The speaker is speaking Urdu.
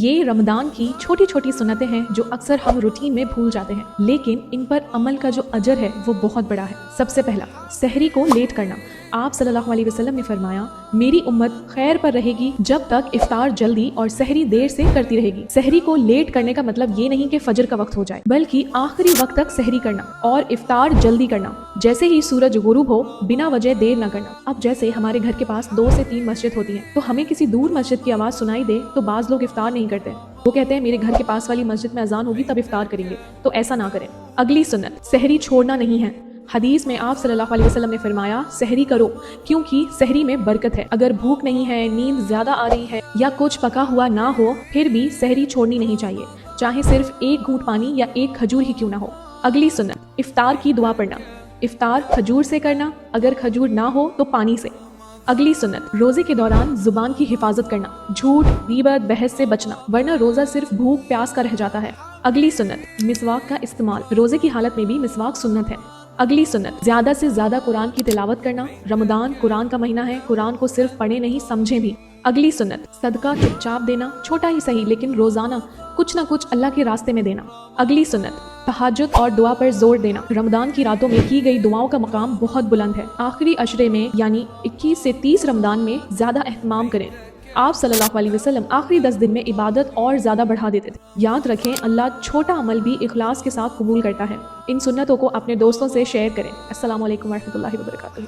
یہ رمضان کی چھوٹی چھوٹی سنتیں ہیں جو اکثر ہم روٹین میں بھول جاتے ہیں، لیکن ان پر عمل کا جو اجر ہے وہ بہت بڑا ہے۔ سب سے پہلا، سحری کو لیٹ کرنا۔ آپ صلی اللہ علیہ وسلم نے فرمایا، میری امت خیر پر رہے گی جب تک افطار جلدی اور سحری دیر سے کرتی رہے گی۔ سحری کو لیٹ کرنے کا مطلب یہ نہیں کہ فجر کا وقت ہو جائے، بلکہ آخری وقت تک سحری کرنا اور افطار جلدی کرنا۔ جیسے ہی سورج غروب ہو، بنا وجہ دیر نہ کرنا۔ اب جیسے ہمارے گھر کے پاس 2 سے 3 مسجد ہوتی ہیں، تو ہمیں کسی دور مسجد کی آواز سنائی دے تو بعض لوگ افطار نہیں کرتے، وہ کہتے ہیں میرے گھر کے پاس والی مسجد میں اذان ہوگی تب افطار کریں گے، تو ایسا نہ کریں۔ اگلی سنت، سحری چھوڑنا نہیں ہے۔ حدیث میں آپ صلی اللہ علیہ وسلم نے فرمایا، سحری کرو کیونکہ سحری میں برکت ہے۔ اگر بھوک نہیں ہے، نیند زیادہ آ رہی ہے یا کچھ پکا ہوا نہ ہو، پھر بھی سحری چھوڑنی نہیں چاہیے، چاہے صرف 1 گھونٹ پانی یا 1 کھجور ہی کیوں نہ ہو۔ اگلی سنت، افطار کی دعا پڑھنا۔ افطار کھجور سے کرنا، اگر کھجور نہ ہو تو پانی سے۔ اگلی سنت، روزے کے دوران زبان کی حفاظت کرنا، جھوٹ، غیبت، بحث سے بچنا، ورنہ روزہ صرف بھوک پیاس کا رہ جاتا ہے۔ اگلی سنت، مسواک کا استعمال۔ روزے کی حالت میں بھی مسواک سنت ہے۔ اگلی سنت، زیادہ سے زیادہ قرآن کی تلاوت کرنا۔ رمضان قرآن کا مہینہ ہے، قرآن کو صرف پڑھیں نہیں سمجھیں بھی۔ اگلی سنت، صدقہ چپ چاپ دینا، چھوٹا ہی صحیح لیکن روزانہ کچھ نہ کچھ اللہ کے راستے میں دینا۔ اگلی سنت، تہجد اور دعا پر زور دینا۔ رمضان کی راتوں میں کی گئی دعاؤں کا مقام بہت بلند ہے۔ آخری عشرے میں یعنی 21 سے 30 رمضان میں زیادہ اہتمام کریں۔ آپ صلی اللہ علیہ وسلم آخری 10 دن میں عبادت اور زیادہ بڑھا دیتے تھے۔ یاد رکھیں، اللہ چھوٹا عمل بھی اخلاص کے ساتھ قبول کرتا ہے۔ ان سنتوں کو اپنے دوستوں سے شیئر کریں۔ السلام علیکم ورحمۃ اللہ وبرکاتہ۔